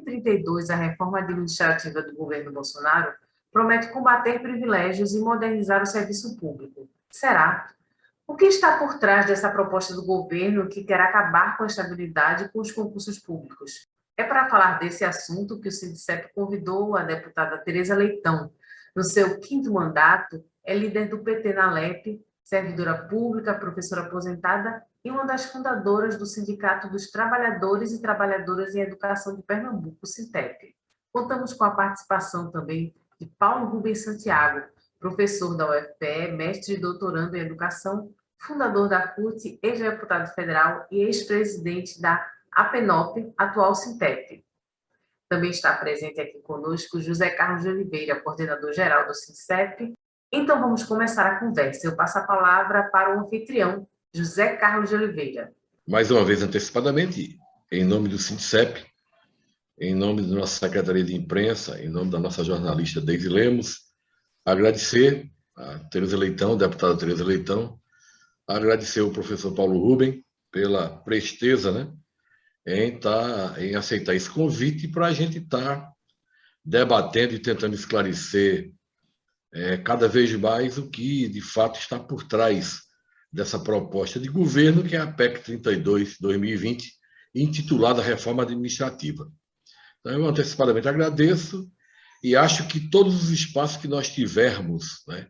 32, a reforma administrativa do governo Bolsonaro, promete combater privilégios e modernizar o serviço público. Será? O que está por trás dessa proposta do governo que quer acabar com a estabilidade com os concursos públicos? É para falar desse assunto que o Sindicep convidou a deputada Tereza Leitão. No seu 5º mandato, é líder do PT na Alep, servidora pública, professora aposentada e uma das fundadoras do Sindicato dos Trabalhadores e Trabalhadoras em Educação de Pernambuco, o Sintep. Contamos com a participação também de Paulo Rubens Santiago, professor da UFPE, mestre e doutorando em educação, fundador da CUT, ex-deputado federal e ex-presidente da APENOP, atual Sintep. Também está presente aqui conosco José Carlos de Oliveira, coordenador-geral do Sindicep. Então vamos começar a conversa. Eu passo a palavra para o anfitrião, José Carlos de Oliveira. Mais uma vez, antecipadamente, em nome do Sindicep, em nome da nossa Secretaria de Imprensa, em nome da nossa jornalista Deise Lemos, agradecer a Tereza Leitão, a deputada Tereza Leitão, agradecer ao professor Paulo Rubens pela presteza, né, em aceitar esse convite para a gente estar debatendo e tentando esclarecer cada vez mais o que, de fato, está por trás dessa proposta de governo, que é a PEC 32/2020, intitulada Reforma Administrativa. Então, eu antecipadamente agradeço e acho que todos os espaços que nós tivermos, né,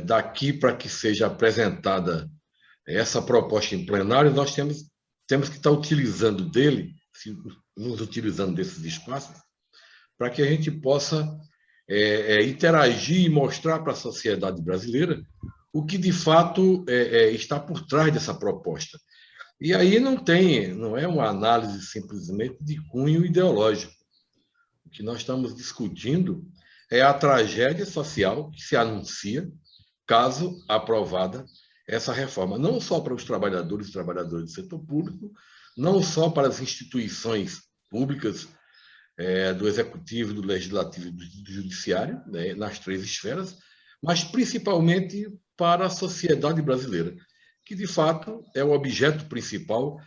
daqui para que seja apresentada essa proposta em plenário, nós temos que estar utilizando nos utilizando desses espaços, para que a gente possa interagir e mostrar para a sociedade brasileira o que, de fato, está por trás dessa proposta. E aí não é uma análise simplesmente de cunho ideológico. O que nós estamos discutindo é a tragédia social que se anuncia caso aprovada essa reforma, não só para os trabalhadores e trabalhadoras do setor público, não só para as instituições públicas, do Executivo, do Legislativo e do Judiciário, né, nas 3 esferas, mas principalmente para a sociedade brasileira, que, de fato, é o objeto principal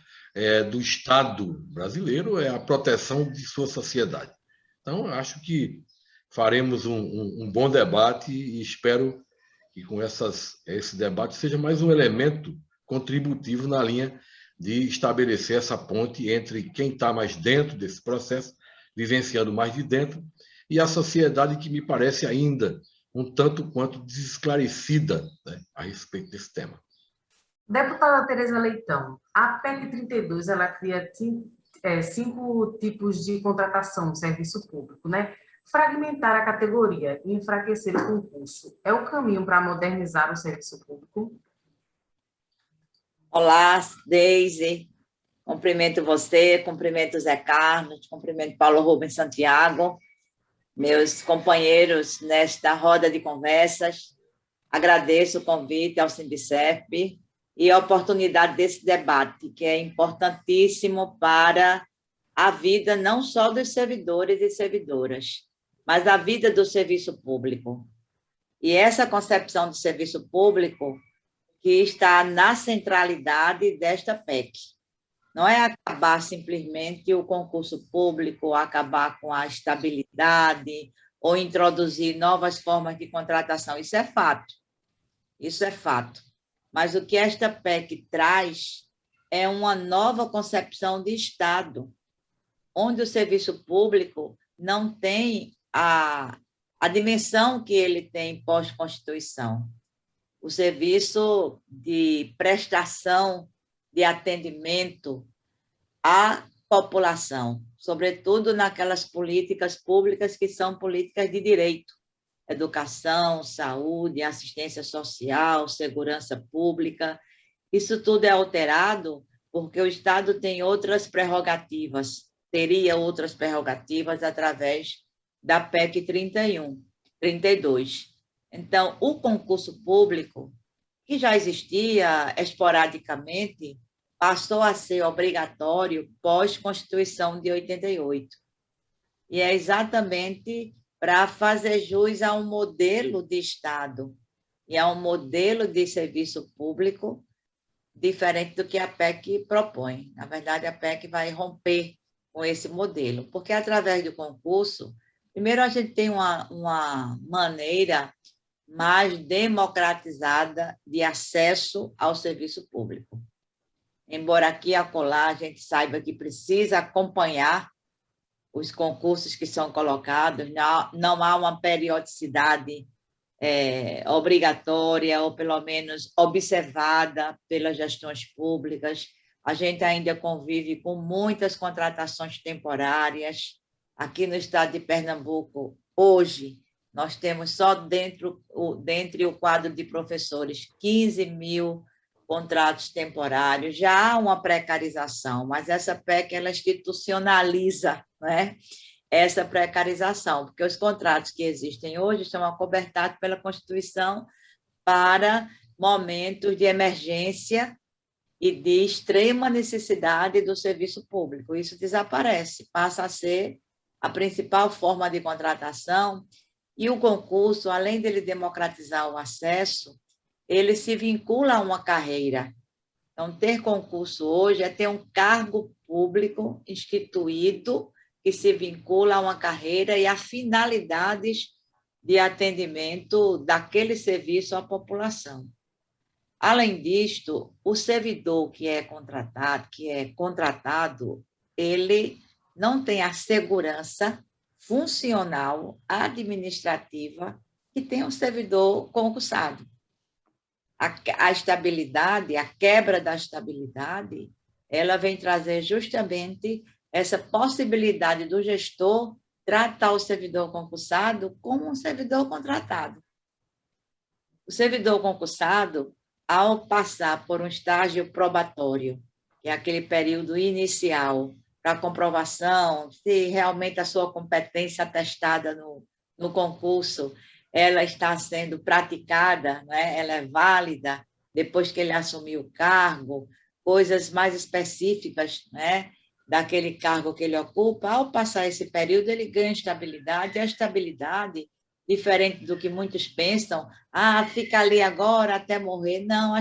do Estado brasileiro, é a proteção de sua sociedade. Então, acho que faremos um bom debate e espero que com esse debate seja mais um elemento contributivo na linha de estabelecer essa ponte entre quem está mais dentro desse processo, vivenciando mais de dentro, e a sociedade que me parece ainda um tanto quanto desesclarecida, né, a respeito desse tema. Deputada Tereza Leitão, a PEC 32 ela cria 5 tipos de contratação no serviço público, né? Fragmentar a categoria e enfraquecer o concurso é o caminho para modernizar o serviço público? Olá, Deise. Cumprimento você, cumprimento o Zé Carlos, cumprimento Paulo Rubens Santiago, meus companheiros nesta roda de conversas. Agradeço o convite ao Sindicep e a oportunidade desse debate, que é importantíssimo para a vida não só dos servidores e servidoras, mas a vida do serviço público. E essa concepção do serviço público que está na centralidade desta PEC. Não é acabar simplesmente o concurso público, acabar com a estabilidade ou introduzir novas formas de contratação. Isso é fato. Isso é fato. Mas o que esta PEC traz é uma nova concepção de Estado, onde o serviço público não tem a dimensão que ele tem pós-Constituição. O serviço de prestação de atendimento à população, sobretudo naquelas políticas públicas que são políticas de direito, educação, saúde, assistência social, segurança pública. Isso tudo é alterado porque o Estado tem outras prerrogativas, teria outras prerrogativas através da PEC 32. Então, o concurso público, que já existia esporadicamente, passou a ser obrigatório pós-Constituição de 88. E é exatamente para fazer jus a um modelo de Estado e a um modelo de serviço público diferente do que a PEC propõe. Na verdade, a PEC vai romper com esse modelo, porque através do concurso, primeiro a gente tem uma maneira mais democratizada de acesso ao serviço público. Embora aqui e acolá a gente saiba que precisa acompanhar os concursos que são colocados, não há uma periodicidade obrigatória ou, pelo menos, observada pelas gestões públicas. A gente ainda convive com muitas contratações temporárias. Aqui no estado de Pernambuco, hoje, nós temos só dentre o quadro de professores 15 mil contratos temporários. Já há uma precarização, mas essa PEC ela institucionaliza, né, essa precarização, porque os contratos que existem hoje são acobertados pela Constituição para momentos de emergência e de extrema necessidade do serviço público. Isso desaparece, passa a ser a principal forma de contratação, e o concurso, além dele democratizar o acesso, ele se vincula a uma carreira. Então, ter concurso hoje é ter um cargo público instituído que se vincula a uma carreira e a finalidades de atendimento daquele serviço à população. Além disto, o servidor que é contratado, ele não tem a segurança funcional, administrativa, que tem um servidor concursado. A estabilidade, a quebra da estabilidade, ela vem trazer justamente essa possibilidade do gestor tratar o servidor concursado como um servidor contratado. O servidor concursado, ao passar por um estágio probatório, que é aquele período inicial para comprovação se realmente a sua competência atestada no concurso ela está sendo praticada, né? Ela é válida depois que ele assumiu o cargo, coisas mais específicas, né, daquele cargo que ele ocupa. Ao passar esse período, ele ganha estabilidade, e a estabilidade, diferente do que muitos pensam, fica ali agora até morrer. Não,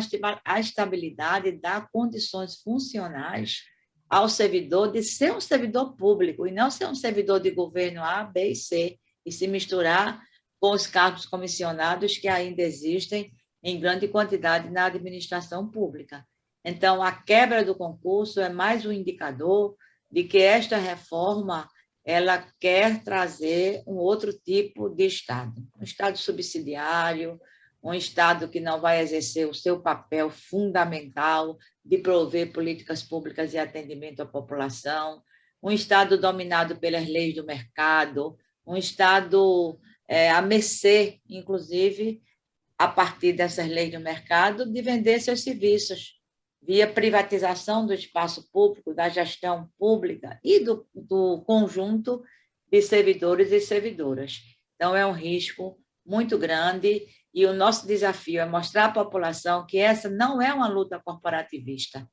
a estabilidade dá condições funcionais ao servidor de ser um servidor público e não ser um servidor de governo A, B e C, e se misturar com os cargos comissionados que ainda existem em grande quantidade na administração pública. Então, a quebra do concurso é mais um indicador de que esta reforma ela quer trazer um outro tipo de Estado, um Estado subsidiário, um Estado que não vai exercer o seu papel fundamental de prover políticas públicas de atendimento à população, um Estado dominado pelas leis do mercado, um Estado à mercê, inclusive, a partir dessas leis do mercado, de vender seus serviços via privatização do espaço público, da gestão pública e do conjunto de servidores e servidoras. Então, é um risco muito grande e o nosso desafio é mostrar à população que essa não é uma luta corporativista.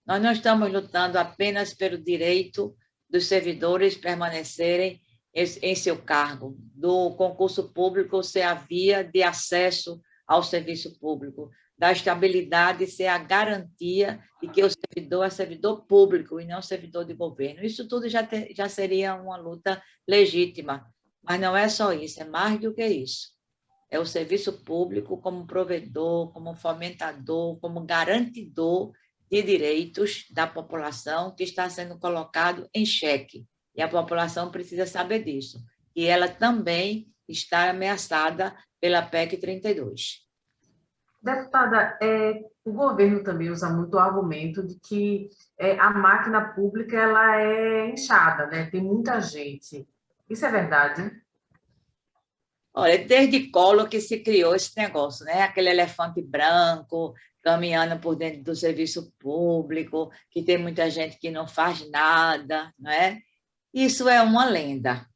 Nós não estamos lutando apenas pelo direito dos servidores permanecerem em seu cargo, do concurso público ser a via de acesso ao serviço público, da estabilidade ser a garantia de que o servidor é servidor público e não servidor de governo. Isso tudo já seria uma luta legítima, mas não é só isso, é mais do que isso. É o serviço público como provedor, como fomentador, como garantidor de direitos da população que está sendo colocado em xeque. E a população precisa saber disso. E ela também está ameaçada pela PEC 32. Deputada, o governo também usa muito o argumento de que a máquina pública ela é inchada, né? Tem muita gente. Isso é verdade? Olha, desde Collor que se criou esse negócio, né? Aquele elefante branco caminhando por dentro do serviço público, que tem muita gente que não faz nada, não é? Isso é uma lenda.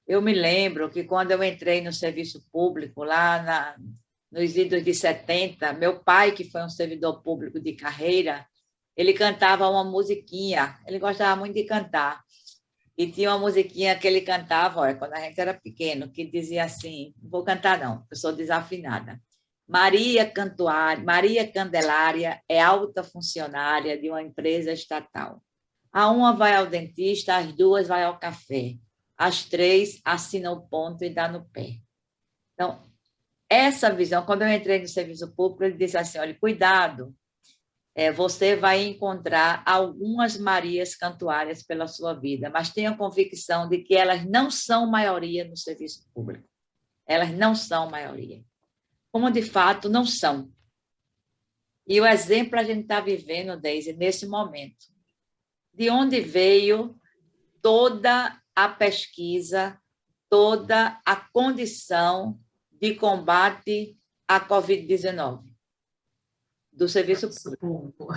Eu me lembro que quando eu entrei no serviço público, lá nos idos de 70, meu pai, que foi um servidor público de carreira, ele cantava uma musiquinha, ele gostava muito de cantar, e tinha uma musiquinha que ele cantava, quando a gente era pequeno, que dizia assim, não vou cantar não, eu sou desafinada. Maria Candelária é alta funcionária de uma empresa estatal. A uma vai ao dentista, as duas vai ao café. As três assinam o ponto e dá no pé. Então, essa visão, quando eu entrei no serviço público, ele disse assim, olha, cuidado, você vai encontrar algumas Marias Cantuárias pela sua vida, mas tenha convicção de que elas não são maioria no serviço público. Elas não são maioria. Como, de fato, não são. E o exemplo a gente está vivendo, Deise, nesse momento. De onde veio toda a pesquisa, toda a condição de combate à Covid-19? Do serviço público.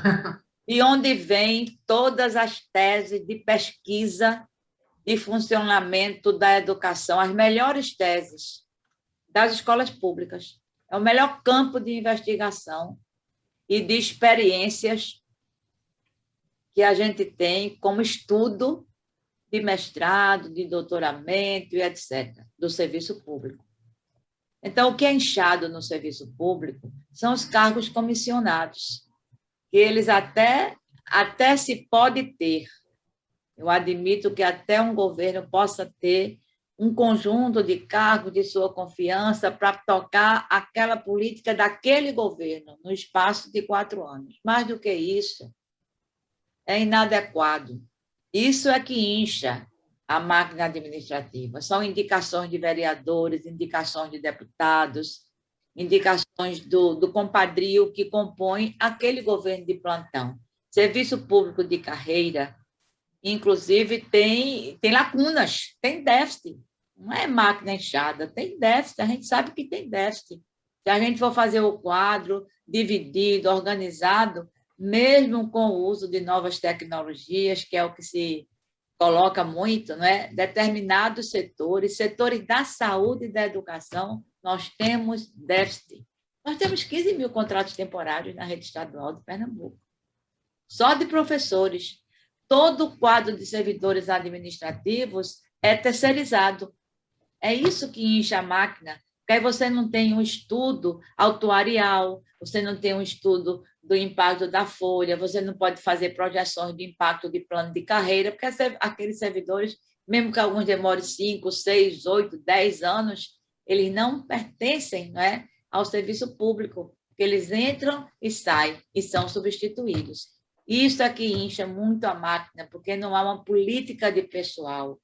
E onde vem todas as teses de pesquisa de funcionamento da educação, as melhores teses das escolas públicas. É o melhor campo de investigação e de experiências que a gente tem como estudo de mestrado, de doutoramento e etc., do serviço público. Então, o que é inchado no serviço público são os cargos comissionados, que eles até se pode ter. Eu admito que até um governo possa ter um conjunto de cargos de sua confiança para tocar aquela política daquele governo no espaço de 4 anos. Mais do que isso, é inadequado. Isso é que incha a máquina administrativa. São indicações de vereadores, indicações de deputados, indicações do compadrio que compõe aquele governo de plantão. Serviço público de carreira, inclusive, tem lacunas, tem déficit. Não é máquina inchada, tem déficit, a gente sabe que tem déficit. Se a gente for fazer o quadro dividido, organizado, mesmo com o uso de novas tecnologias, que é o que se coloca muito, não é? Determinados setores da saúde e da educação, nós temos déficit. Nós temos 15 mil contratos temporários na rede estadual de Pernambuco. Só de professores. Todo o quadro de servidores administrativos é terceirizado. É isso que incha a máquina, porque aí você não tem um estudo autuarial, você não tem um estudo do impacto da folha, você não pode fazer projeções de impacto de plano de carreira, porque aqueles servidores, mesmo que alguns demorem 5, 6, 8, 10 anos, eles não pertencem, não é, ao serviço público, porque eles entram e saem e são substituídos. Isso é que incha muito a máquina, porque não há uma política de pessoal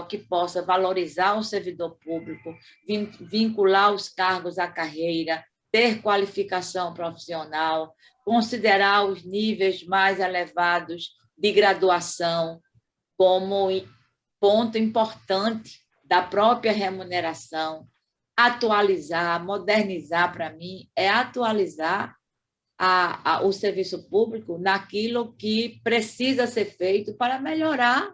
que possa valorizar o servidor público, vincular os cargos à carreira, ter qualificação profissional, considerar os níveis mais elevados de graduação como ponto importante da própria remuneração, atualizar, modernizar, para mim, é atualizar o serviço público naquilo que precisa ser feito para melhorar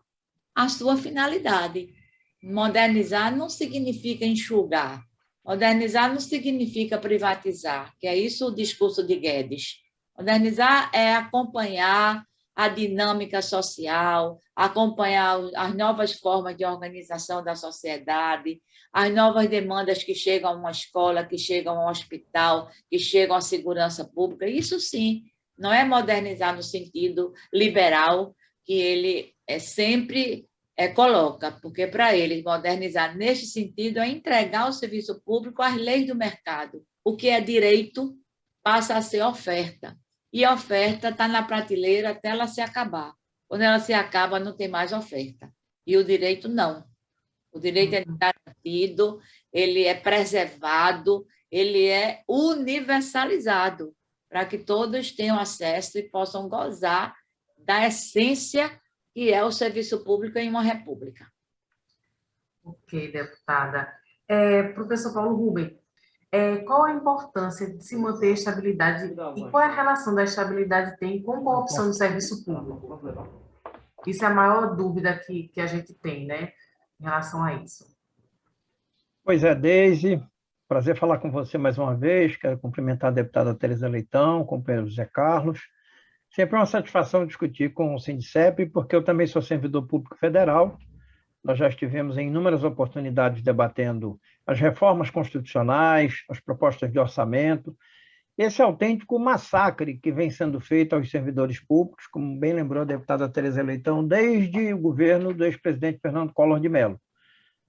a sua finalidade. Modernizar não significa enxugar. Modernizar não significa privatizar, que é isso o discurso de Guedes. Modernizar é acompanhar a dinâmica social, acompanhar as novas formas de organização da sociedade, as novas demandas que chegam a uma escola, que chegam a um hospital, que chegam à segurança pública. Isso sim, não é modernizar no sentido liberal, que ele sempre coloca, porque para eles modernizar neste sentido é entregar o serviço público às leis do mercado. O que é direito passa a ser oferta. E a oferta está na prateleira até ela se acabar. Quando ela se acaba, não tem mais oferta. E o direito não. O direito é garantido, ele é preservado, ele é universalizado, para que todos tenham acesso e possam gozar da essência que é o serviço público em uma república. Ok, deputada. Professor Paulo Rubem, qual a importância de se manter a estabilidade e qual é a relação da estabilidade tem com a corrupção no serviço público? Isso é a maior dúvida que a gente tem, né, em relação a isso. Pois é, Deise, prazer falar com você mais uma vez. Quero cumprimentar a deputada Tereza Leitão, o companheiro José Carlos. Sempre é uma satisfação discutir com o Sindicep, porque eu também sou servidor público federal. Nós já estivemos em inúmeras oportunidades debatendo as reformas constitucionais, as propostas de orçamento, esse autêntico massacre que vem sendo feito aos servidores públicos, como bem lembrou a deputada Tereza Leitão, desde o governo do ex-presidente Fernando Collor de Mello.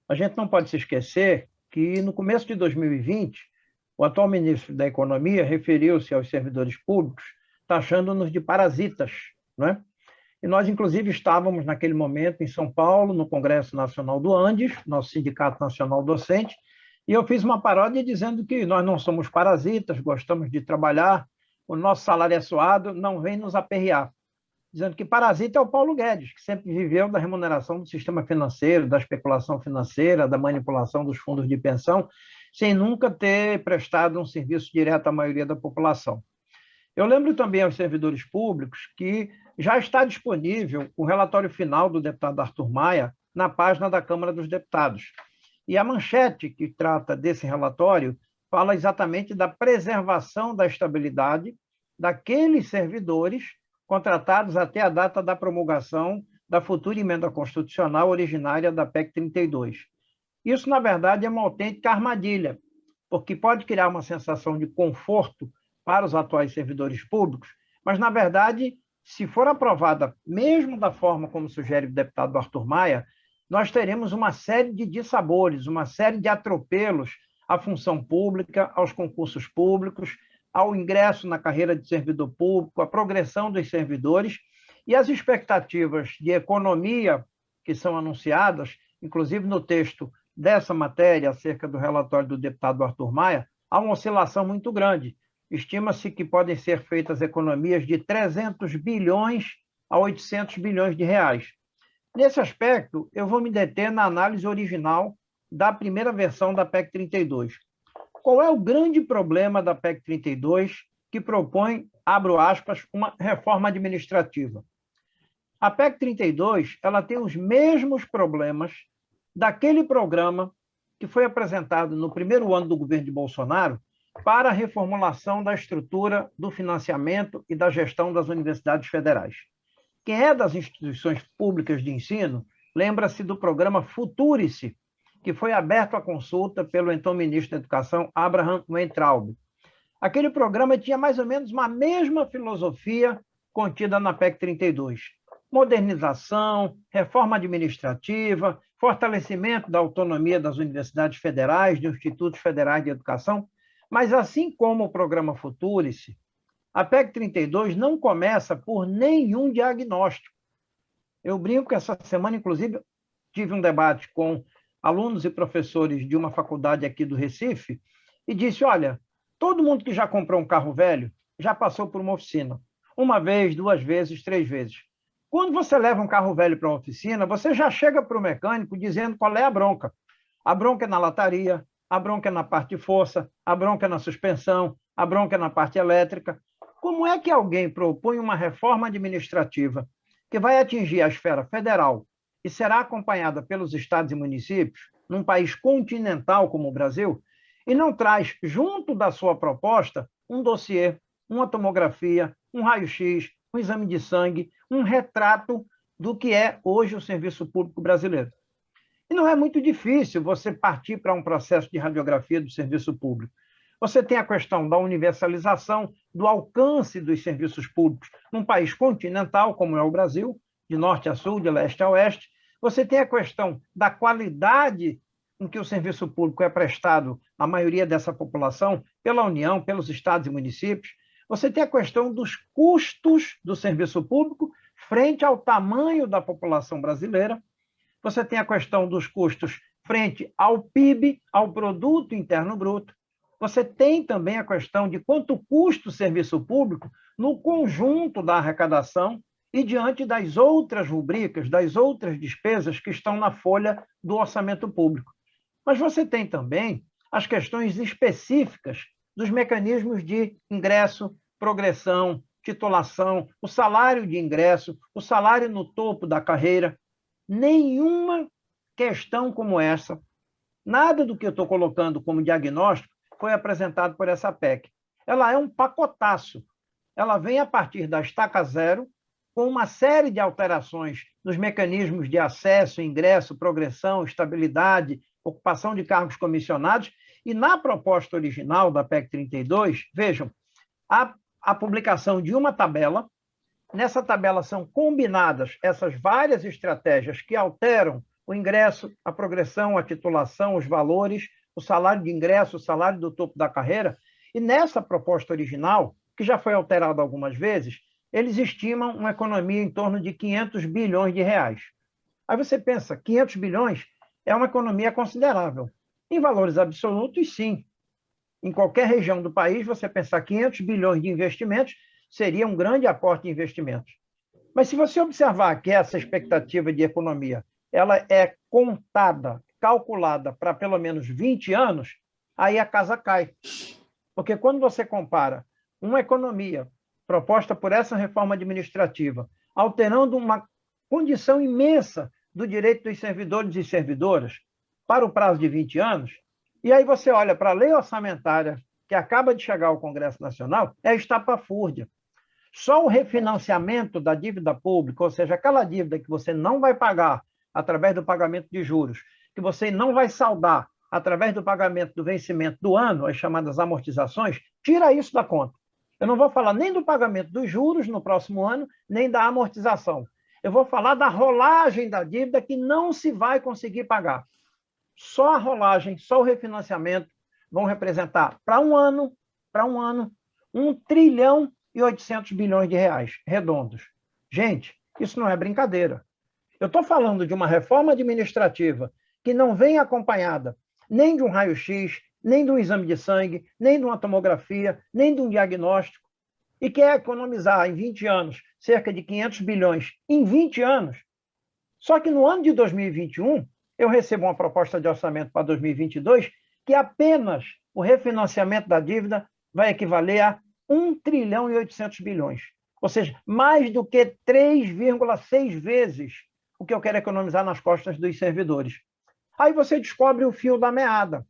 A gente não pode se esquecer que, no começo de 2020, o atual ministro da Economia referiu-se aos servidores públicos, taxando-nos de parasitas, não é? E nós, inclusive, estávamos, naquele momento, em São Paulo, no Congresso Nacional do Andes, nosso Sindicato Nacional Docente, e eu fiz uma paródia dizendo que nós não somos parasitas, gostamos de trabalhar, o nosso salário é suado, não vem nos aperrear. Dizendo que parasita é o Paulo Guedes, que sempre viveu da remuneração do sistema financeiro, da especulação financeira, da manipulação dos fundos de pensão, sem nunca ter prestado um serviço direto à maioria da população. Eu lembro também aos servidores públicos que já está disponível o relatório final do deputado Arthur Maia na página da Câmara dos Deputados. E a manchete que trata desse relatório fala exatamente da preservação da estabilidade daqueles servidores contratados até a data da promulgação da futura emenda constitucional originária da PEC 32. Isso, na verdade, é uma autêntica armadilha, porque pode criar uma sensação de conforto para os atuais servidores públicos, mas, na verdade, se for aprovada, mesmo da forma como sugere o deputado Arthur Maia, nós teremos uma série de dissabores, uma série de atropelos à função pública, aos concursos públicos, ao ingresso na carreira de servidor público, à progressão dos servidores e as expectativas de economia que são anunciadas, inclusive no texto dessa matéria, acerca do relatório do deputado Arthur Maia, há uma oscilação muito grande. Estima-se que podem ser feitas economias de 300 bilhões a 800 bilhões de reais. Nesse aspecto, eu vou me deter na análise original da primeira versão da PEC 32. Qual é o grande problema da PEC 32 que propõe, abro aspas, uma reforma administrativa? A PEC 32 ela tem os mesmos problemas daquele programa que foi apresentado no primeiro ano do governo de Bolsonaro para a reformulação da estrutura do financiamento e da gestão das universidades federais. Quem é das instituições públicas de ensino lembra-se do programa Futurice, que foi aberto à consulta pelo então ministro da Educação, Abraham Weintraub. Aquele programa tinha mais ou menos uma mesma filosofia contida na PEC 32. Modernização, reforma administrativa, fortalecimento da autonomia das universidades federais, dos institutos federais de educação, mas assim como o programa Futurice, a PEC 32 não começa por nenhum diagnóstico. Eu brinco que essa semana, inclusive, tive um debate com alunos e professores de uma faculdade aqui do Recife e disse, olha, todo mundo que já comprou um carro velho já passou por uma oficina. Uma vez, 2 vezes, 3 vezes. Quando você leva um carro velho para uma oficina, você já chega para o mecânico dizendo qual é a bronca. A bronca é na lataria, a bronca é na parte de força, a bronca é na suspensão, a bronca é na parte elétrica. Como é que alguém propõe uma reforma administrativa que vai atingir a esfera federal e será acompanhada pelos estados e municípios, num país continental como o Brasil, e não traz, junto da sua proposta, um dossiê, uma tomografia, um raio-x, um exame de sangue, um retrato do que é hoje o serviço público brasileiro? E não é muito difícil você partir para um processo de radiografia do serviço público. Você tem a questão da universalização, do alcance dos serviços públicos num país continental, como é o Brasil, de norte a sul, de leste a oeste. Você tem a questão da qualidade em que o serviço público é prestado à maioria dessa população, pela União, pelos estados e municípios. Você tem a questão dos custos do serviço público frente ao tamanho da população brasileira. Você tem a questão dos custos frente ao PIB, ao Produto Interno Bruto. Você tem também a questão de quanto custa o serviço público no conjunto da arrecadação e diante das outras rubricas, das outras despesas que estão na folha do orçamento público. Mas você tem também as questões específicas dos mecanismos de ingresso, progressão, titulação, o salário de ingresso, o salário no topo da carreira. Nenhuma questão como essa, nada do que eu estou colocando como diagnóstico, foi apresentado por essa PEC. Ela é um pacotaço. Ela vem a partir da estaca zero, com uma série de alterações nos mecanismos de acesso, ingresso, progressão, estabilidade, ocupação de cargos comissionados, e na proposta original da PEC 32, vejam, a publicação de uma tabela. Nessa tabela são combinadas essas várias estratégias que alteram o ingresso, a progressão, a titulação, os valores, o salário de ingresso, o salário do topo da carreira. E nessa proposta original, que já foi alterada algumas vezes, eles estimam uma economia em torno de 500 bilhões de reais. Aí você pensa, 500 bilhões é uma economia considerável. Em valores absolutos, sim. Em qualquer região do país, você pensar 500 bilhões de investimentos seria um grande aporte de investimentos. Mas se você observar que essa expectativa de economia ela é contada, calculada para pelo menos 20 anos, aí a casa cai. Porque quando você compara uma economia proposta por essa reforma administrativa, alterando uma condição imensa do direito dos servidores e servidoras para o prazo de 20 anos, e aí você olha para a lei orçamentária que acaba de chegar ao Congresso Nacional, é estapafúrdia. Só o refinanciamento da dívida pública, ou seja, aquela dívida que você não vai pagar através do pagamento de juros, que você não vai saldar através do pagamento do vencimento do ano, as chamadas amortizações, tira isso da conta. Eu não vou falar nem do pagamento dos juros no próximo ano, nem da amortização. Eu vou falar da rolagem da dívida que não se vai conseguir pagar. Só a rolagem, só o refinanciamento vão representar para um ano, 1 trilhão e 800 bilhões de reais, redondos. Gente, isso não é brincadeira. Eu estou falando de uma reforma administrativa que não vem acompanhada nem de um raio-x, nem de um exame de sangue, nem de uma tomografia, nem de um diagnóstico, e quer economizar em 20 anos cerca de 500 bilhões em 20 anos. Só que no ano de 2021, eu recebo uma proposta de orçamento para 2022 que apenas o refinanciamento da dívida vai equivaler a 1 trilhão e 800 bilhões. Ou seja, mais do que 3,6 vezes o que eu quero economizar nas costas dos servidores. Aí você descobre o fio da meada.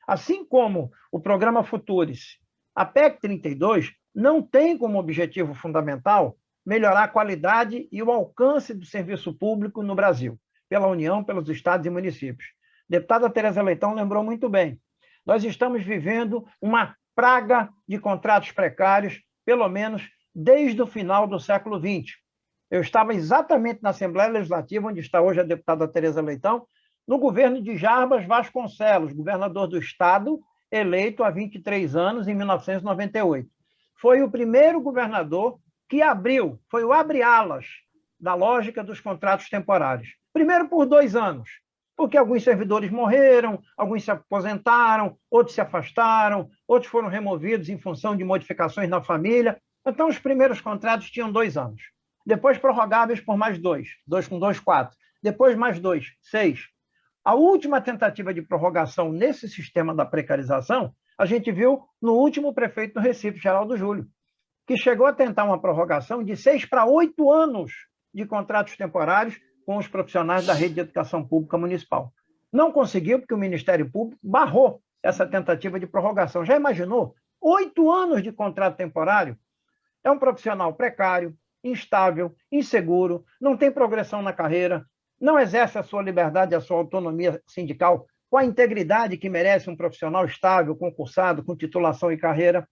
Assim como o programa Futurice, a PEC 32 não tem como objetivo fundamental melhorar a qualidade e o alcance do serviço público no Brasil, pela União, pelos estados e municípios. A deputada Tereza Leitão lembrou muito bem. Nós estamos vivendo uma praga de contratos precários, pelo menos desde o final do século XX. Eu estava exatamente na Assembleia Legislativa, onde está hoje a deputada Tereza Leitão, no governo de Jarbas Vasconcelos, governador do estado, eleito há 23 anos, em 1998. Foi o primeiro governador que abriu, foi o abre-alas da lógica dos contratos temporários. Primeiro por 2 anos, porque alguns servidores morreram, alguns se aposentaram, outros se afastaram, outros foram removidos em função de modificações na família. Então, os primeiros contratos tinham 2 anos. Depois, prorrogáveis por mais 2. 2 com 2, 4. Depois, mais 2, 6. A última tentativa de prorrogação nesse sistema da precarização, a gente viu no último prefeito do Recife, Geraldo Júlio, que chegou a tentar uma prorrogação de 6 para 8 anos de contratos temporários com os profissionais da rede de educação pública municipal. Não conseguiu, porque o Ministério Público barrou essa tentativa de prorrogação. Já imaginou? 8 anos de contrato temporário? É um profissional precário, instável, inseguro, não tem progressão na carreira, não exerce a sua liberdade, a sua autonomia sindical com a integridade que merece um profissional estável, concursado, com titulação e carreira.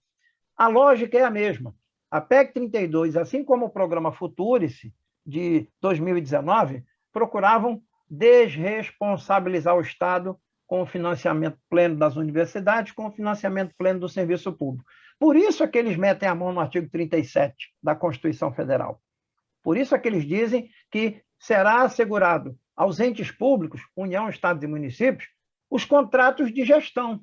A lógica é a mesma. A PEC 32, assim como o programa Futurice, de 2019, procuravam desresponsabilizar o Estado com o financiamento pleno das universidades, com o financiamento pleno do serviço público. Por isso é que eles metem a mão no artigo 37 da Constituição Federal. Por isso é que eles dizem que será assegurado aos entes públicos, União, Estados e municípios, os contratos de gestão.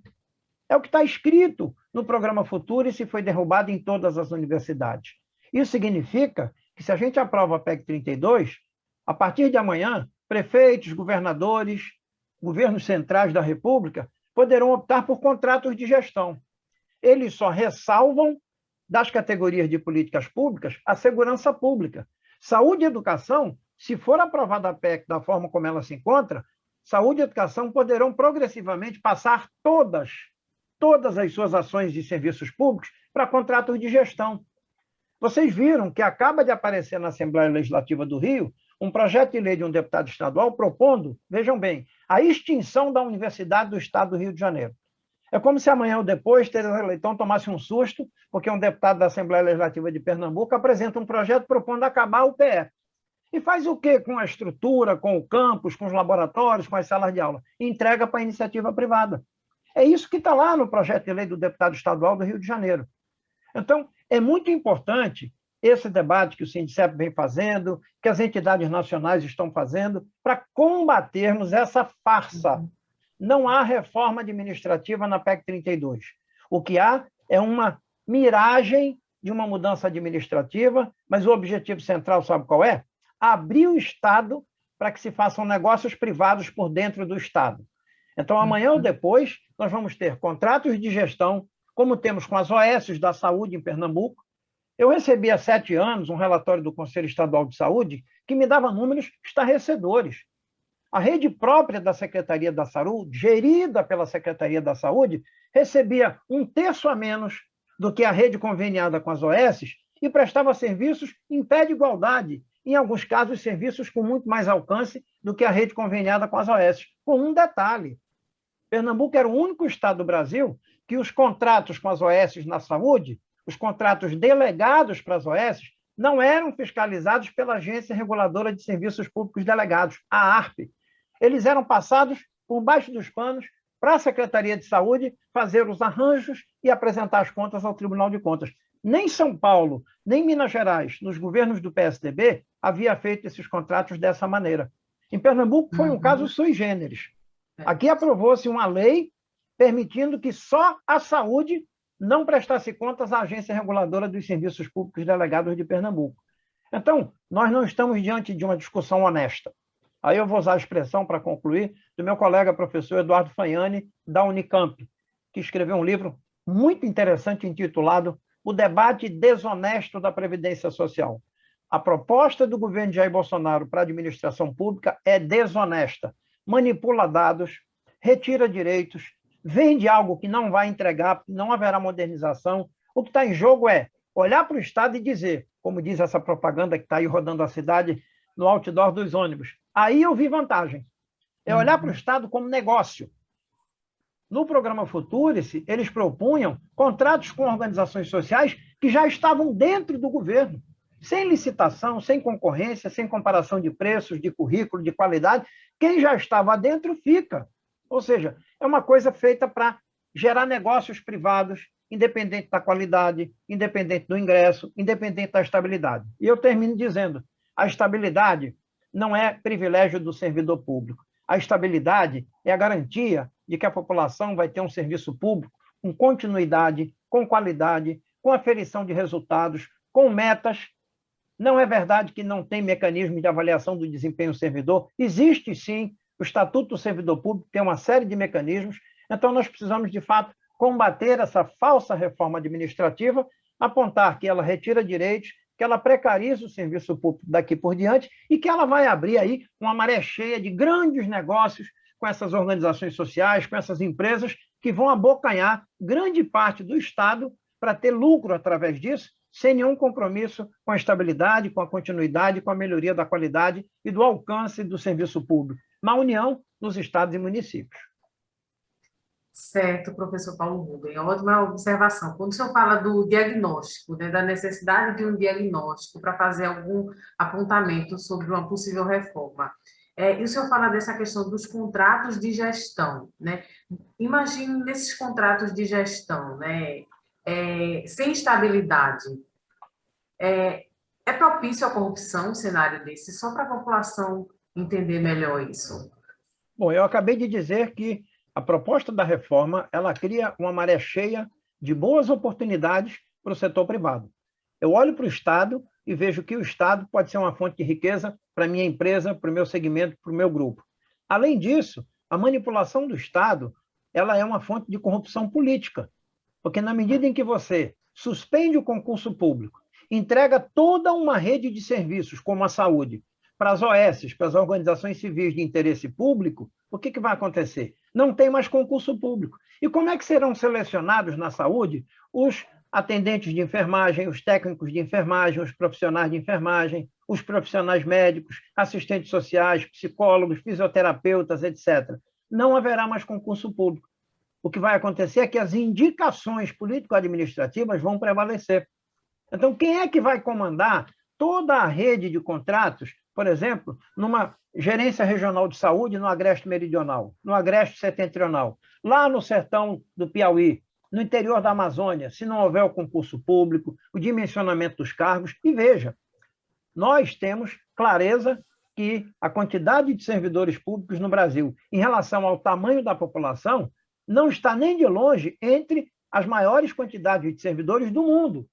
É o que está escrito no programa Futurice e foi derrubado em todas as universidades. Isso significa que, se a gente aprova a PEC 32, a partir de amanhã, prefeitos, governadores, governos centrais da República poderão optar por contratos de gestão. Eles só ressalvam das categorias de políticas públicas a segurança pública. Saúde e educação, se for aprovada a PEC da forma como ela se encontra, saúde e educação poderão progressivamente passar todas as suas ações de serviços públicos para contratos de gestão. Vocês viram que acaba de aparecer na Assembleia Legislativa do Rio um projeto de lei de um deputado estadual propondo, vejam bem, a extinção da Universidade do Estado do Rio de Janeiro. É como se amanhã ou depois Tereza Leitão tomasse um susto, porque um deputado da Assembleia Legislativa de Pernambuco apresenta um projeto propondo acabar o PE. E faz o quê com a estrutura, com o campus, com os laboratórios, com as salas de aula? Entrega para a iniciativa privada. É isso que está lá no projeto de lei do deputado estadual do Rio de Janeiro. Então, é muito importante esse debate que o Sindicep vem fazendo, que as entidades nacionais estão fazendo, para combatermos essa farsa. Não há reforma administrativa na PEC 32. O que há é uma miragem de uma mudança administrativa, mas o objetivo central, sabe qual é? Abrir o Estado para que se façam negócios privados por dentro do Estado. Então, amanhã ou depois, nós vamos ter contratos de gestão, como temos com as OS da saúde em Pernambuco. Eu recebi há 7 anos um relatório do Conselho Estadual de Saúde que me dava números estarrecedores. A rede própria da Secretaria da Saúde, gerida pela Secretaria da Saúde, recebia 1/3 a menos do que a rede conveniada com as OS e prestava serviços em pé de igualdade, em alguns casos, serviços com muito mais alcance do que a rede conveniada com as OS. Com um detalhe: Pernambuco era o único estado do Brasil que os contratos com as OS na saúde, os contratos delegados para as OS, não eram fiscalizados pela Agência Reguladora de Serviços Públicos Delegados, a ARP. Eles eram passados por baixo dos panos para a Secretaria de Saúde fazer os arranjos e apresentar as contas ao Tribunal de Contas. Nem São Paulo, nem Minas Gerais, nos governos do PSDB, havia feito esses contratos dessa maneira. Em Pernambuco foi um caso sui generis. Aqui aprovou-se uma lei permitindo que só a saúde não prestasse contas à Agência Reguladora dos Serviços Públicos Delegados de Pernambuco. Então, nós não estamos diante de uma discussão honesta. Aí eu vou usar a expressão, para concluir, do meu colega professor Eduardo Fagnani, da Unicamp, que escreveu um livro muito interessante intitulado O Debate Desonesto da Previdência Social. A proposta do governo de Jair Bolsonaro para a administração pública é desonesta, manipula dados, retira direitos, vende algo que não vai entregar, porque não haverá modernização. O que está em jogo é olhar para o Estado e dizer, como diz essa propaganda que está aí rodando a cidade, no outdoor dos ônibus, aí eu vi vantagem. É olhar para o Estado como negócio. No programa Futurice, eles propunham contratos com organizações sociais que já estavam dentro do governo, sem licitação, sem concorrência, sem comparação de preços, de currículo, de qualidade. Quem já estava dentro fica. Ou seja, é uma coisa feita para gerar negócios privados, independente da qualidade, independente do ingresso, independente da estabilidade. E eu termino dizendo, a estabilidade não é privilégio do servidor público. A estabilidade é a garantia de que a população vai ter um serviço público com continuidade, com qualidade, com aferição de resultados, com metas. Não é verdade que não tem mecanismo de avaliação do desempenho do servidor. Existe, sim. O Estatuto do Servidor Público tem uma série de mecanismos. Então, nós precisamos, de fato, combater essa falsa reforma administrativa, apontar que ela retira direitos, que ela precariza o serviço público daqui por diante e que ela vai abrir aí uma maré cheia de grandes negócios com essas organizações sociais, com essas empresas que vão abocanhar grande parte do Estado para ter lucro através disso, sem nenhum compromisso com a estabilidade, com a continuidade, com a melhoria da qualidade e do alcance do serviço público, na União, nos estados e municípios. Certo, professor Paulo Rubem. Ótima observação. Quando o senhor fala do diagnóstico, né, da necessidade de um diagnóstico para fazer algum apontamento sobre uma possível reforma, e o senhor fala dessa questão dos contratos de gestão, né? Imagine nesses contratos de gestão, né, sem estabilidade, é propício à corrupção um cenário desse? Só para a população entender melhor isso. Bom, eu acabei de dizer que a proposta da reforma, ela cria uma maré cheia de boas oportunidades para o setor privado. Eu olho para o Estado e vejo que o Estado pode ser uma fonte de riqueza para a minha empresa, para o meu segmento, para o meu grupo. Além disso, a manipulação do Estado, ela é uma fonte de corrupção política, porque na medida em que você suspende o concurso público, entrega toda uma rede de serviços, como a saúde, para as OS, para as organizações civis de interesse público, o que vai acontecer? Não tem mais concurso público. E como é que serão selecionados na saúde os atendentes de enfermagem, os técnicos de enfermagem, os profissionais de enfermagem, os profissionais médicos, assistentes sociais, psicólogos, fisioterapeutas, etc. Não haverá mais concurso público. o que vai acontecer é que as indicações político-administrativas vão prevalecer. Então, quem é que vai comandar toda a rede de contratos, por exemplo, numa gerência regional de saúde no Agreste Meridional, no Agreste Setentrional, lá no sertão do Piauí, no interior da Amazônia, se não houver o concurso público, o dimensionamento dos cargos? E veja, nós temos clareza que a quantidade de servidores públicos no Brasil, em relação ao tamanho da população, não está nem de longe entre as maiores quantidades de servidores do mundo.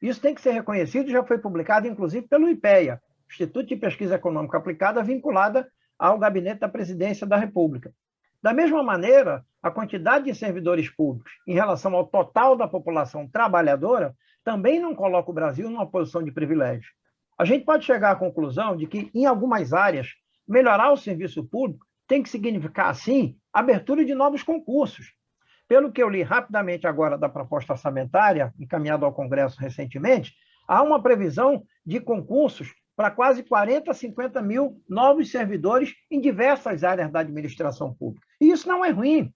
Isso tem que ser reconhecido, já foi publicado, inclusive, pelo IPEA, Instituto de Pesquisa Econômica Aplicada, vinculada ao Gabinete da Presidência da República. Da mesma maneira, a quantidade de servidores públicos em relação ao total da população trabalhadora também não coloca o Brasil numa posição de privilégio. A gente pode chegar à conclusão de que, em algumas áreas, melhorar o serviço público tem que significar, sim, abertura de novos concursos. Pelo que eu li rapidamente agora da proposta orçamentária, encaminhada ao Congresso recentemente, há uma previsão de concursos para quase 40, 50 mil novos servidores em diversas áreas da administração pública. E isso não é ruim.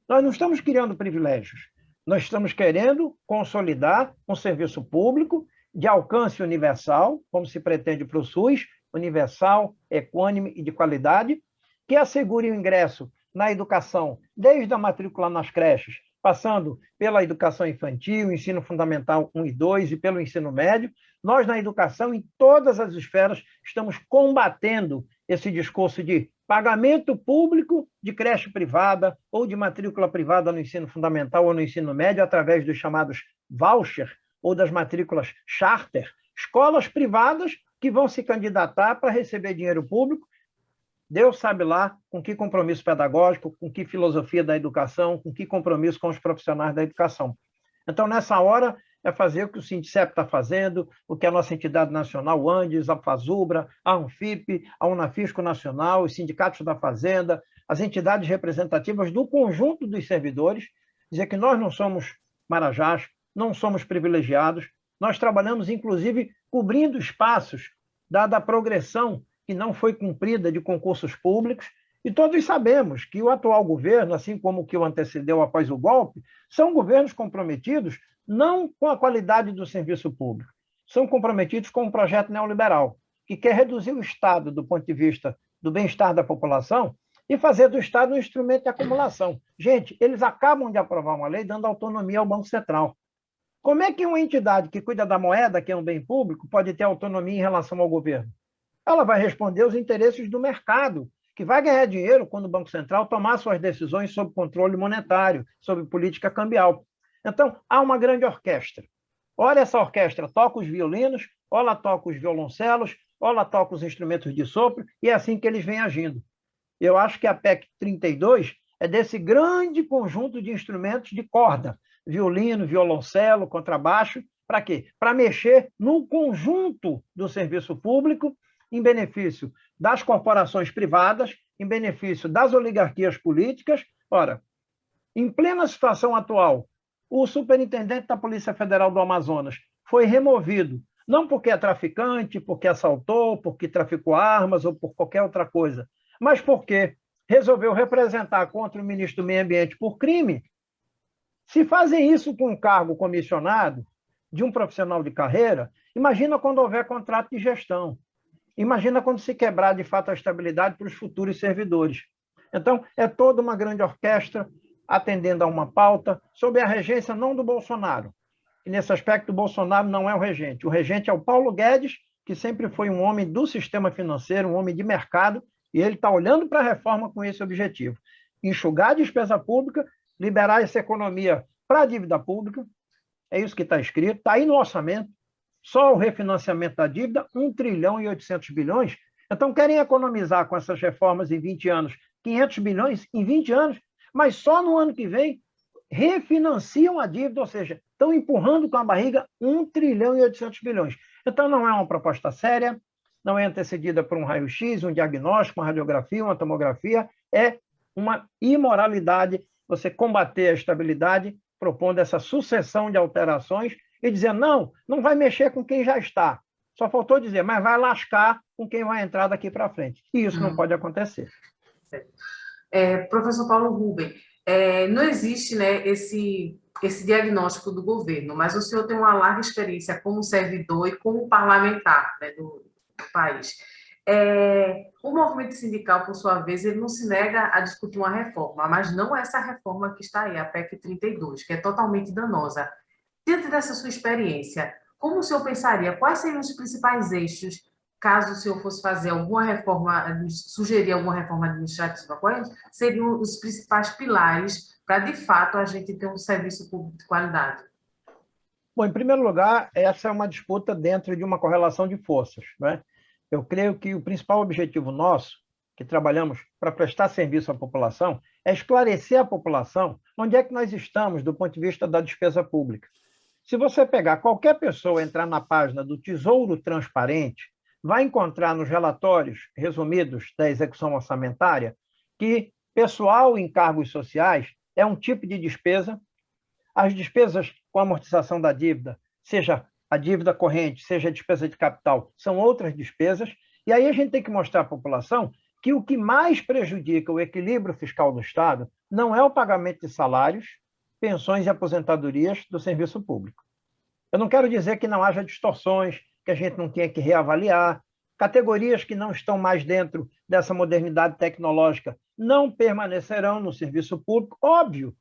Nós não estamos criando privilégios. Nós estamos querendo consolidar um serviço público de alcance universal, como se pretende para o SUS, universal, equânime e de qualidade, que assegure o ingresso na educação, desde a matrícula nas creches, passando pela educação infantil, ensino fundamental 1 e 2 e pelo ensino médio. Nós, na educação, em todas as esferas, estamos combatendo esse discurso de pagamento público de creche privada ou de matrícula privada no ensino fundamental ou no ensino médio, através dos chamados voucher ou das matrículas charter, escolas privadas que vão se candidatar para receber dinheiro público. Deus sabe lá com que compromisso pedagógico, com que filosofia da educação, com que compromisso com os profissionais da educação. Então, nessa hora, é fazer o que o Sindicep está fazendo, o que a nossa entidade nacional, o Andes, a Fazubra, a Anfip, a Unafisco Nacional, os sindicatos da Fazenda, as entidades representativas do conjunto dos servidores, dizer que nós não somos marajás, não somos privilegiados, nós trabalhamos, inclusive, cobrindo espaços, dada a progressão que não foi cumprida de concursos públicos, e todos sabemos que o atual governo, assim como o que o antecedeu após o golpe, são governos comprometidos não com a qualidade do serviço público, são comprometidos com um projeto neoliberal, que quer reduzir o Estado do ponto de vista do bem-estar da população e fazer do Estado um instrumento de acumulação. Gente, eles acabam de aprovar uma lei dando autonomia ao Banco Central. Como é que uma entidade que cuida da moeda, que é um bem público, pode ter autonomia em relação ao governo? Ela vai responder aos interesses do mercado, que vai ganhar dinheiro quando o Banco Central tomar suas decisões sob controle monetário, sob política cambial. Então, há uma grande orquestra. Ora, essa orquestra toca os violinos, ora toca os violoncelos, ora toca os instrumentos de sopro, e é assim que eles vêm agindo. Eu acho que a PEC 32 é desse grande conjunto de instrumentos de corda, violino, violoncelo, contrabaixo, para quê? Para mexer no conjunto do serviço público, em benefício das corporações privadas, em benefício das oligarquias políticas. Ora, em plena situação atual, o superintendente da Polícia Federal do Amazonas foi removido, não porque é traficante, porque assaltou, porque traficou armas ou por qualquer outra coisa, mas porque resolveu representar contra o ministro do Meio Ambiente por crime. Se fazem isso com um cargo comissionado de um profissional de carreira, imagina quando houver contrato de gestão. Imagina quando se quebrar, de fato, a estabilidade para os futuros servidores. Então, é toda uma grande orquestra atendendo a uma pauta sob a regência não do Bolsonaro. E, nesse aspecto, o Bolsonaro não é o regente. O regente é o Paulo Guedes, que sempre foi um homem do sistema financeiro, um homem de mercado, e ele está olhando para a reforma com esse objetivo. Enxugar a despesa pública, liberar essa economia para a dívida pública, é isso que está escrito, está aí no orçamento. Só o refinanciamento da dívida, 1 trilhão e 800 bilhões. Então, querem economizar com essas reformas em 20 anos, 500 bilhões em 20 anos, mas só no ano que vem refinanciam a dívida, ou seja, estão empurrando com a barriga 1 trilhão e 800 bilhões. Então, não é uma proposta séria, não é antecedida por um raio-x, um diagnóstico, uma radiografia, uma tomografia, é uma imoralidade você combater a estabilidade propondo essa sucessão de alterações e dizer, não, não vai mexer com quem já está. Só faltou dizer, mas vai lascar com quem vai entrar daqui para frente. E isso não pode acontecer. Professor Paulo Rubem, Não existe, né, esse diagnóstico do governo, mas o senhor tem uma larga experiência como servidor e como parlamentar, né, do país. O movimento sindical, por sua vez, ele não se nega a discutir uma reforma, mas não essa reforma que está aí, a PEC 32, que é totalmente danosa. Diante dessa sua experiência, como o senhor pensaria, quais seriam os principais eixos, caso o senhor fosse fazer alguma reforma, sugerir alguma reforma administrativa, quais seriam os principais pilares para, de fato, a gente ter um serviço público de qualidade? Bom, em primeiro lugar, essa é uma disputa dentro de uma correlação de forças, né? Eu creio que o principal objetivo nosso, que trabalhamos para prestar serviço à população, é esclarecer a população onde é que nós estamos do ponto de vista da despesa pública. Se você pegar qualquer pessoa, entrar na página do Tesouro Transparente, vai encontrar nos relatórios resumidos da execução orçamentária que pessoal em cargos sociais é um tipo de despesa, as despesas com amortização da dívida, seja a dívida corrente, seja a despesa de capital, são outras despesas, e aí a gente tem que mostrar à população que o que mais prejudica o equilíbrio fiscal do Estado não é o pagamento de salários, pensões e aposentadorias do serviço público. Eu não quero dizer que não haja distorções, que a gente não tenha que reavaliar, categorias que não estão mais dentro dessa modernidade tecnológica não permanecerão no serviço público, óbvio.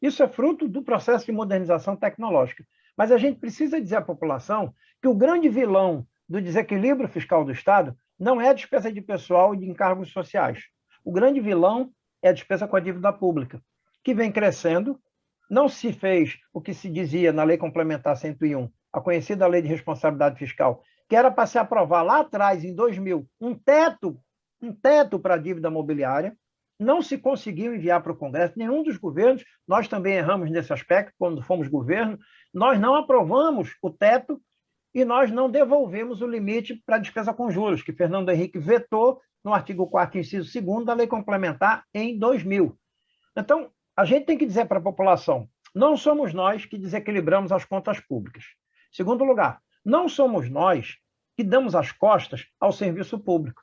Isso é fruto do processo de modernização tecnológica. Mas a gente precisa dizer à população que o grande vilão do desequilíbrio fiscal do Estado não é a despesa de pessoal e de encargos sociais. O grande vilão é a despesa com a dívida pública, que vem crescendo. Não se fez o que se dizia na Lei Complementar 101, a conhecida Lei de Responsabilidade Fiscal, que era para se aprovar lá atrás, em 2000, um teto para a dívida mobiliária. Não se conseguiu enviar para o Congresso, nenhum dos governos, nós também erramos nesse aspecto, quando fomos governo, nós não aprovamos o teto e nós não devolvemos o limite para a despesa com juros, que Fernando Henrique vetou no artigo 4º, inciso 2º da Lei Complementar em 2000. Então, a gente tem que dizer para a população, não somos nós que desequilibramos as contas públicas. Segundo lugar, não somos nós que damos as costas ao serviço público.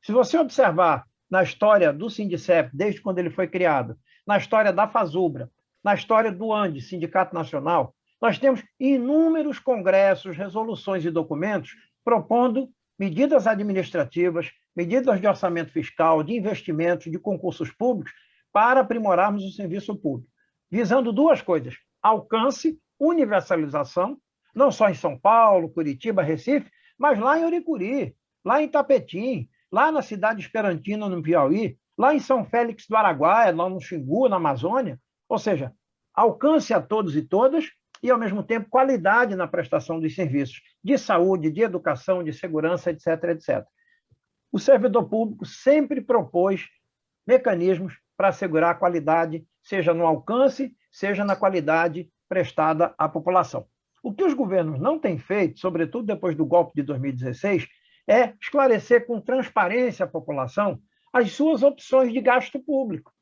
Se você observar na história do Sindicep, desde quando ele foi criado, na história da Fazubra, na história do ANDE, Sindicato Nacional, nós temos inúmeros congressos, resoluções e documentos propondo medidas administrativas, medidas de orçamento fiscal, de investimentos, de concursos públicos, para aprimorarmos o serviço público, visando duas coisas: alcance, universalização, não só em São Paulo, Curitiba, Recife, mas lá em Uricuri, lá em Tapetim, lá na cidade esperantina, no Piauí, lá em São Félix do Araguaia, lá no Xingu, na Amazônia. Ou seja, alcance a todos e todas e, ao mesmo tempo, qualidade na prestação dos serviços de saúde, de educação, de segurança, etc., etc. O servidor público sempre propôs mecanismos para assegurar a qualidade, seja no alcance, seja na qualidade prestada à população. O que os governos não têm feito, sobretudo depois do golpe de 2016, é esclarecer com transparência à população as suas opções de gasto público.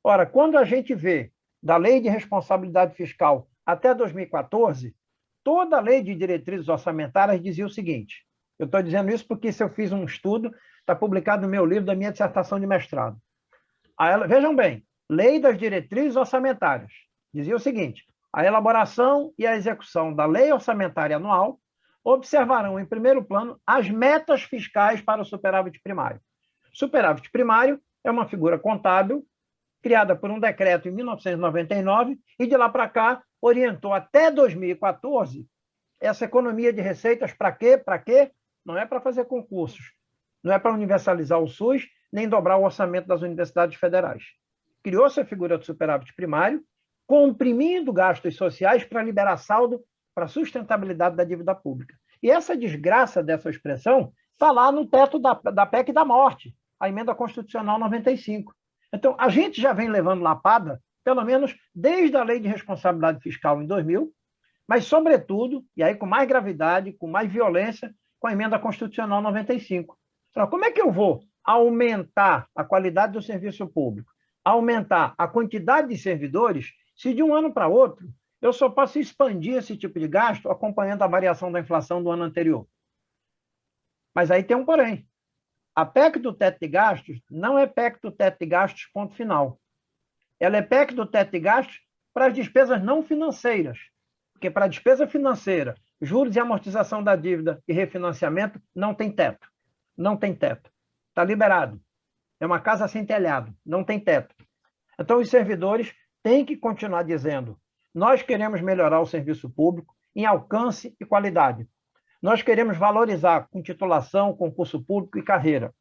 Ora, quando a gente vê da Lei de Responsabilidade Fiscal até 2014, toda a lei de diretrizes orçamentárias dizia o seguinte, eu estou dizendo isso porque isso eu fiz um estudo, está publicado no meu livro da minha dissertação de mestrado. Vejam bem, Lei das Diretrizes Orçamentárias dizia o seguinte, a elaboração e a execução da Lei Orçamentária Anual observarão, em primeiro plano, as metas fiscais para o superávit primário. Superávit primário é uma figura contábil criada por um decreto em 1999 e, de lá para cá, orientou até 2014 essa economia de receitas para quê? Para quê? Não é para fazer concursos, não é para universalizar o SUS, nem dobrar o orçamento das universidades federais. Criou-se a figura do superávit primário, comprimindo gastos sociais para liberar saldo para a sustentabilidade da dívida pública. E essa desgraça dessa expressão está lá no teto da PEC da morte, a Emenda Constitucional 95. Então, a gente já vem levando lapada, pelo menos desde a Lei de Responsabilidade Fiscal em 2000, mas, sobretudo, e aí com mais gravidade, com mais violência, com a Emenda Constitucional 95. Então, como é que eu vou aumentar a qualidade do serviço público, aumentar a quantidade de servidores, se de um ano para outro eu só posso expandir esse tipo de gasto acompanhando a variação da inflação do ano anterior? Mas aí tem um porém. A PEC do teto de gastos não é PEC do teto de gastos, ponto final. Ela é PEC do teto de gastos para as despesas não financeiras, porque para a despesa financeira, juros e amortização da dívida e refinanciamento, não tem teto. Não tem teto. Está liberado. É uma casa sem telhado, não tem teto. Então, os servidores têm que continuar dizendo: nós queremos melhorar o serviço público em alcance e qualidade. Nós queremos valorizar com titulação, concurso público e carreira.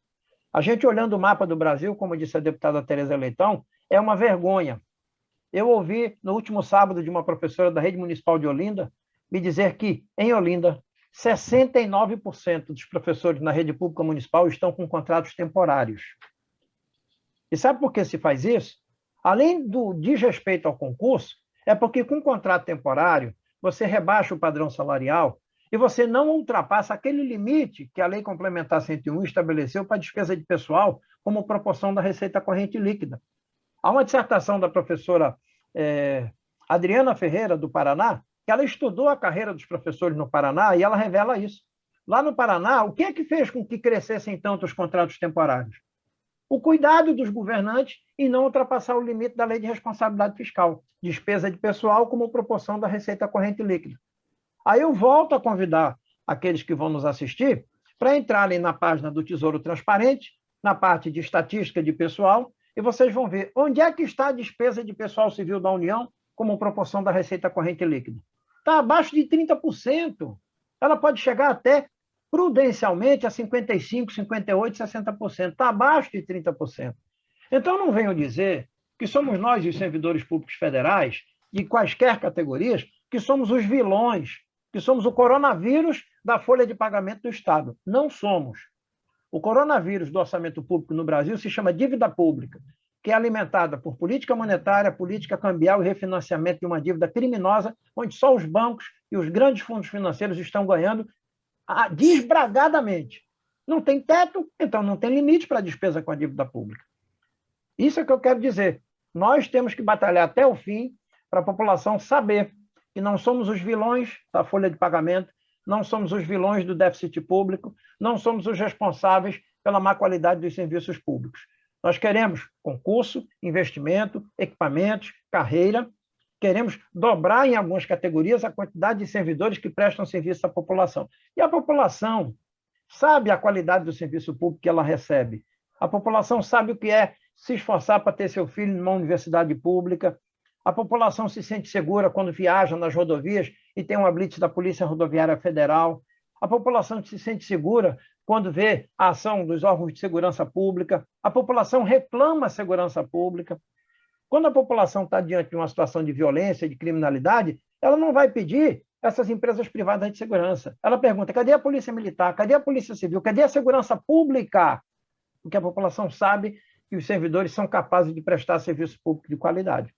A gente, olhando o mapa do Brasil, como disse a deputada Tereza Leitão, é uma vergonha. Eu ouvi, no último sábado, de uma professora da Rede Municipal de Olinda, me dizer que, em Olinda, 69% dos professores na rede pública municipal estão com contratos temporários. E sabe por que se faz isso? Além do desrespeito ao concurso, é porque com contrato temporário, você rebaixa o padrão salarial e você não ultrapassa aquele limite que a Lei Complementar 101 estabeleceu para a despesa de pessoal como proporção da receita corrente líquida. Há uma dissertação da professora Adriana Ferreira, do Paraná, que ela estudou a carreira dos professores no Paraná e ela revela isso. Lá no Paraná, o que é que fez com que crescessem tanto os contratos temporários? O cuidado dos governantes em não ultrapassar o limite da Lei de Responsabilidade Fiscal, despesa de pessoal como proporção da receita corrente líquida. Aí eu volto a convidar aqueles que vão nos assistir para entrarem na página do Tesouro Transparente, na parte de estatística de pessoal, e vocês vão ver onde é que está a despesa de pessoal civil da União como proporção da receita corrente líquida. Está abaixo de 30%. Ela pode chegar até, prudencialmente, a 55%, 58%, 60%. Está abaixo de 30%. Então, não venham dizer que somos nós, os servidores públicos federais, de quaisquer categorias, que somos os vilões, que somos o coronavírus da folha de pagamento do Estado. Não somos. O coronavírus do orçamento público no Brasil se chama dívida pública, que é alimentada por política monetária, política cambial e refinanciamento de uma dívida criminosa, onde só os bancos e os grandes fundos financeiros estão ganhando desbragadamente. Não tem teto, então não tem limite para a despesa com a dívida pública. Isso é o que eu quero dizer. Nós temos que batalhar até o fim para a população saber que não somos os vilões da folha de pagamento, não somos os vilões do déficit público, não somos os responsáveis pela má qualidade dos serviços públicos. Nós queremos concurso, investimento, equipamentos, carreira, queremos dobrar em algumas categorias a quantidade de servidores que prestam serviço à população. E a população sabe a qualidade do serviço público que ela recebe. A população sabe o que é se esforçar para ter seu filho numa universidade pública. A população se sente segura quando viaja nas rodovias e tem uma blitz da Polícia Rodoviária Federal. A população se sente segura quando vê a ação dos órgãos de segurança pública. A população reclama a segurança pública. Quando a população está diante de uma situação de violência, de criminalidade, ela não vai pedir essas empresas privadas de segurança. Ela pergunta: cadê a Polícia Militar? Cadê a Polícia Civil? Cadê a segurança pública? Porque a população sabe que os servidores são capazes de prestar serviço público de qualidade.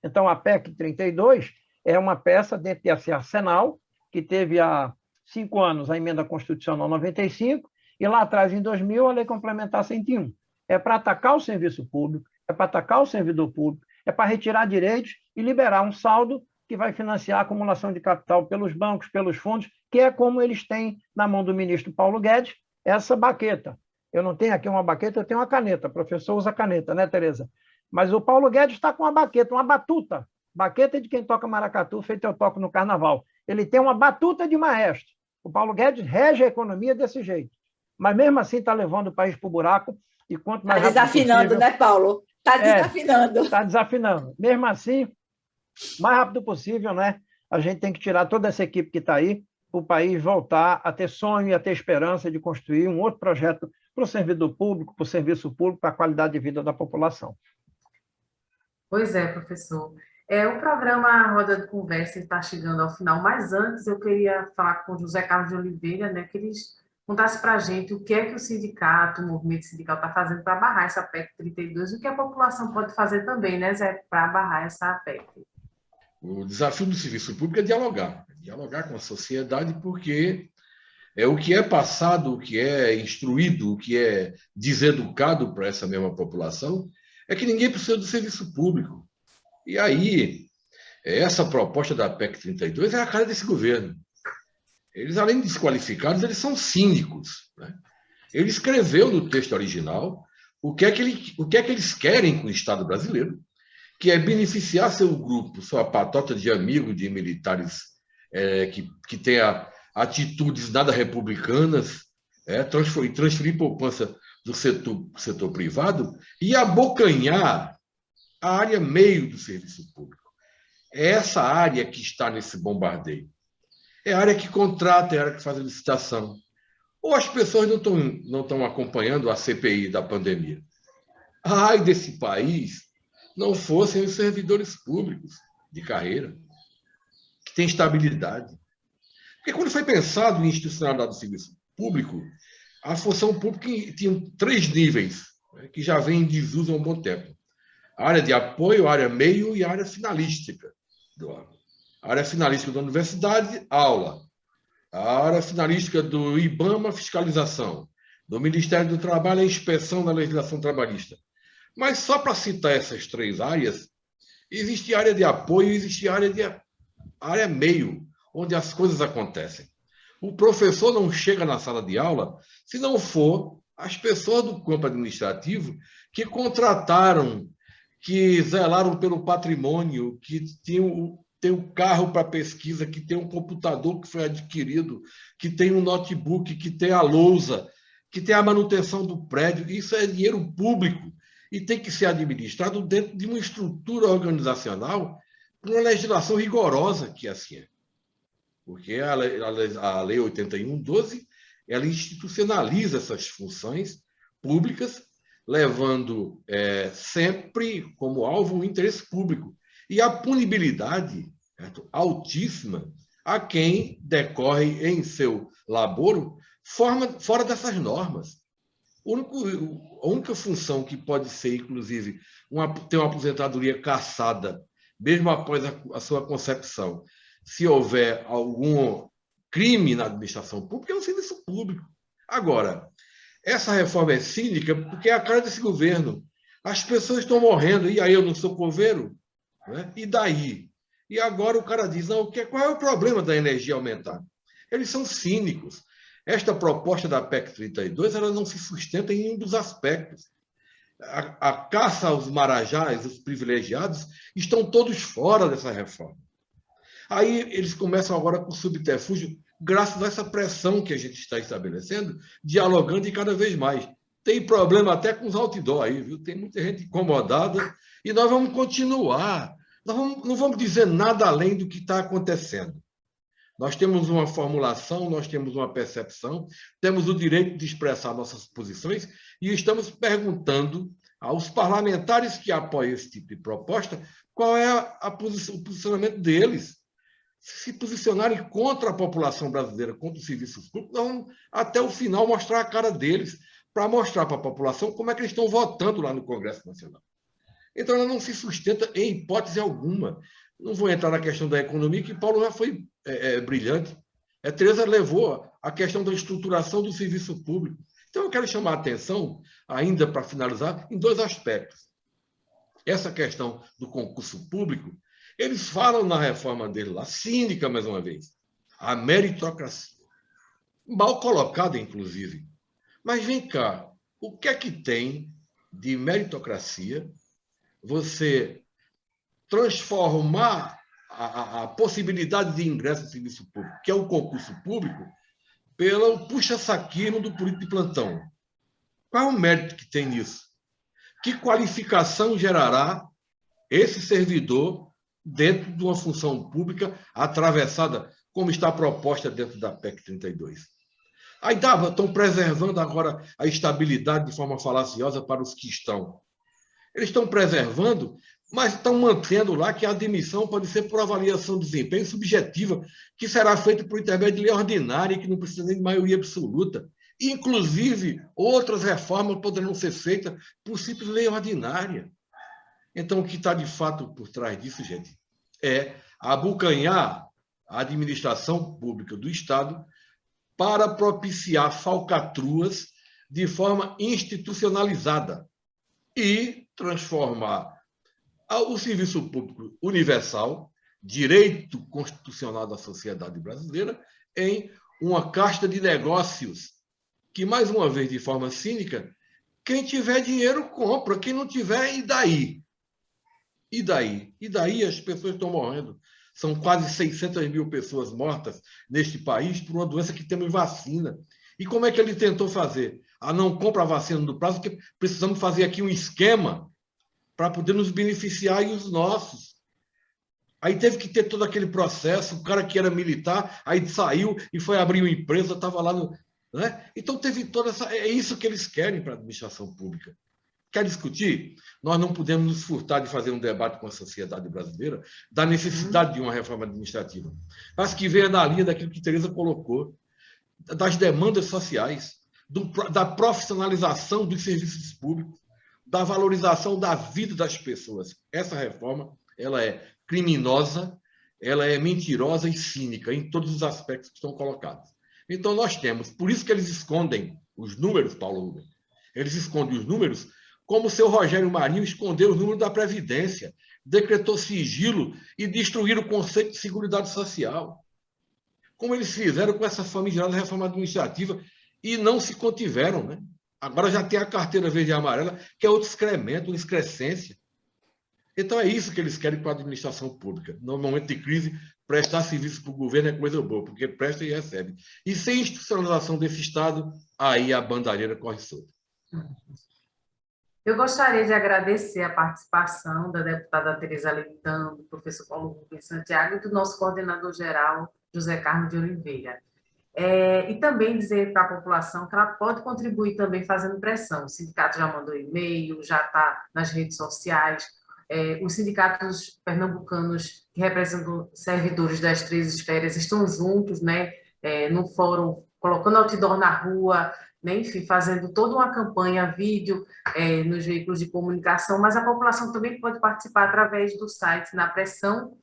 Então, a PEC 32 é uma peça dentro desse arsenal que teve há 5 anos a Emenda Constitucional 95 e lá atrás, em 2000, a Lei Complementar 101. É para atacar o serviço público, é para atacar o servidor público, é para retirar direitos e liberar um saldo que vai financiar a acumulação de capital pelos bancos, pelos fundos, que é como eles têm na mão do ministro Paulo Guedes, essa baqueta. Eu não tenho aqui uma baqueta, eu tenho uma caneta. O professor usa caneta, né, Tereza? Mas o Paulo Guedes está com uma baqueta, uma batuta. Baqueta é de quem toca maracatu, feito eu toco no carnaval. Ele tem uma batuta de maestro. O Paulo Guedes rege a economia desse jeito. Mas mesmo assim está levando o país para o buraco. E quanto mais está desafinando, possível, né, Paulo? Está desafinando. Está desafinando. Mesmo assim, mais rápido possível, né? A gente tem que tirar toda essa equipe que está aí para o país voltar a ter sonho e a ter esperança de construir um outro projeto para o servidor público, para o serviço público, para a qualidade de vida da população. Pois é, professor. O programa Roda de Conversa está chegando ao final, mas antes eu queria falar com o José Carlos de Oliveira, né, que ele contasse para a gente o que é que o sindicato, o movimento sindical está fazendo para barrar essa PEC 32 e o que a população pode fazer também, né, Zé, para barrar essa PEC. O desafio do serviço público é dialogar com a sociedade, porque o que é passado, o que é instruído, o que é deseducado para essa mesma população é que ninguém precisa do serviço público. E aí, essa proposta da PEC 32 é a cara desse governo. Eles, além de desqualificados, eles são cínicos, né? Ele escreveu no texto original o que é que eles querem com o Estado brasileiro, que é beneficiar seu grupo, sua patota de amigos, de militares que tenha atitudes nada republicanas, transferir poupança do setor privado e abocanhar a área meio do serviço público. É essa área que está nesse bombardeio. É a área que contrata, é a área que faz a licitação. Ou as pessoas não estão acompanhando a CPI da pandemia. Ai desse país não fossem os servidores públicos de carreira, que têm estabilidade. Porque quando foi pensado em institucionalidade do serviço público, a função pública tinha 3 níveis, que já vem em desuso há um bom tempo. A área de apoio, a área meio e a área finalística do órgão. A área finalística da universidade, aula. A área finalística do IBAMA, fiscalização. Do Ministério do Trabalho, a inspeção da legislação trabalhista. Mas só para citar essas 3 áreas, existe área de apoio e existe área meio, onde as coisas acontecem. O professor não chega na sala de aula se não for as pessoas do campo administrativo que contrataram, que zelaram pelo patrimônio, que tem um carro para pesquisa, que tem um computador que foi adquirido, que tem um notebook, que tem a lousa, que tem a manutenção do prédio. Isso é dinheiro público e tem que ser administrado dentro de uma estrutura organizacional com uma legislação rigorosa, que assim é. Porque a Lei 81/12, ela institucionaliza essas funções públicas, levando sempre como alvo o interesse público. E a punibilidade, certo, altíssima a quem decorre em seu laboro fora dessas normas. A única função que pode ser, inclusive, ter uma aposentadoria cassada, mesmo após a sua concepção, se houver algum crime na administração pública, é um serviço público. Agora, essa reforma é cínica porque é a cara desse governo. As pessoas estão morrendo, e aí eu não sou coveiro? Né? E daí? E agora o cara diz, não, qual é o problema da energia aumentar? Eles são cínicos. Esta proposta da PEC 32, ela não se sustenta em nenhum dos aspectos. A caça aos marajás, os privilegiados, estão todos fora dessa reforma. Aí eles começam agora com subterfúgio, graças a essa pressão que a gente está estabelecendo, dialogando e cada vez mais. Tem problema até com os outdoor aí, viu? Tem muita gente incomodada e nós vamos continuar. Não vamos dizer nada além do que está acontecendo. Nós temos uma formulação, nós temos uma percepção, temos o direito de expressar nossas posições e estamos perguntando aos parlamentares que apoiam esse tipo de proposta qual é o posicionamento deles. Se posicionarem contra a população brasileira, contra os serviços públicos, nós vamos até o final mostrar a cara deles, para mostrar para a população como é que eles estão votando lá no Congresso Nacional. Então, ela não se sustenta em hipótese alguma. Não vou entrar na questão da economia, que Paulo já foi brilhante. Tereza levou a questão da estruturação do serviço público. Então, eu quero chamar a atenção, ainda para finalizar, em 2 aspectos. Essa questão do concurso público, eles falam na reforma dele lá, cínica, mais uma vez, a meritocracia. Mal colocada, inclusive. Mas vem cá, o que é que tem de meritocracia você transformar a possibilidade de ingresso no serviço público, que é o concurso público, pelo puxa-saquismo do político de plantão? Qual é o mérito que tem nisso? Que qualificação gerará esse servidor dentro de uma função pública atravessada, como está proposta dentro da PEC 32? Aí estão preservando agora a estabilidade de forma falaciosa para os que estão. Eles estão preservando, mas estão mantendo lá que a admissão pode ser por avaliação de desempenho subjetiva, que será feita por intermédio de lei ordinária, que não precisa nem de maioria absoluta. Inclusive, outras reformas poderão ser feitas por simples lei ordinária. Então, o que está de fato por trás disso, gente, é abocanhar a administração pública do Estado para propiciar falcatruas de forma institucionalizada e transformar o serviço público universal, direito constitucional da sociedade brasileira, em uma casta de negócios que, mais uma vez, de forma cínica, quem tiver dinheiro compra, quem não tiver, e daí? E daí? E daí as pessoas estão morrendo. São quase 600 mil pessoas mortas neste país por uma doença que temos vacina. E como é que ele tentou fazer? Não compra a vacina no prazo, porque precisamos fazer aqui um esquema para poder nos beneficiar e os nossos. Aí teve que ter todo aquele processo, o cara que era militar, aí saiu e foi abrir uma empresa, estava lá no... Né? Então teve toda essa... É isso que eles querem para a administração pública. Quer discutir? Nós não podemos nos furtar de fazer um debate com a sociedade brasileira da necessidade de uma reforma administrativa. Mas que venha na linha daquilo que Tereza colocou, das demandas sociais, da profissionalização dos serviços públicos, da valorização da vida das pessoas. Essa reforma, ela é criminosa, ela é mentirosa e cínica em todos os aspectos que estão colocados. Então, nós temos, por isso que eles escondem os números, Paulo Rubem, eles escondem os números como o seu Rogério Marinho escondeu os números da Previdência, decretou sigilo e destruíram o conceito de Seguridade Social. Como eles fizeram com essa famigerada reforma administrativa e não se contiveram, né? Agora já tem a carteira verde e amarela, que é outro excremento, uma excrescência. Então é isso que eles querem para a administração pública. No momento de crise, prestar serviço para o governo é coisa boa, porque presta e recebe. E sem institucionalização desse Estado, aí a bandalheira corre solta. Eu gostaria de agradecer a participação da deputada Tereza Leitão, do professor Paulo Rubens Santiago e do nosso coordenador-geral, José Carlos de Oliveira. E também dizer para a população que ela pode contribuir também fazendo pressão. O sindicato já mandou e-mail, já está nas redes sociais. Os sindicatos pernambucanos que representam servidores das 3 esferas estão juntos, né, no fórum, colocando outdoor na rua, né, enfim, fazendo toda uma campanha, vídeo nos veículos de comunicação, mas a população também pode participar através do site Na Pressão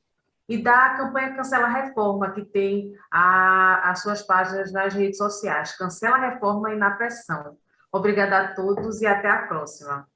e da campanha Cancela a Reforma, que tem as suas páginas nas redes sociais. Cancela a Reforma e Na Pressão. Obrigada a todos e até a próxima.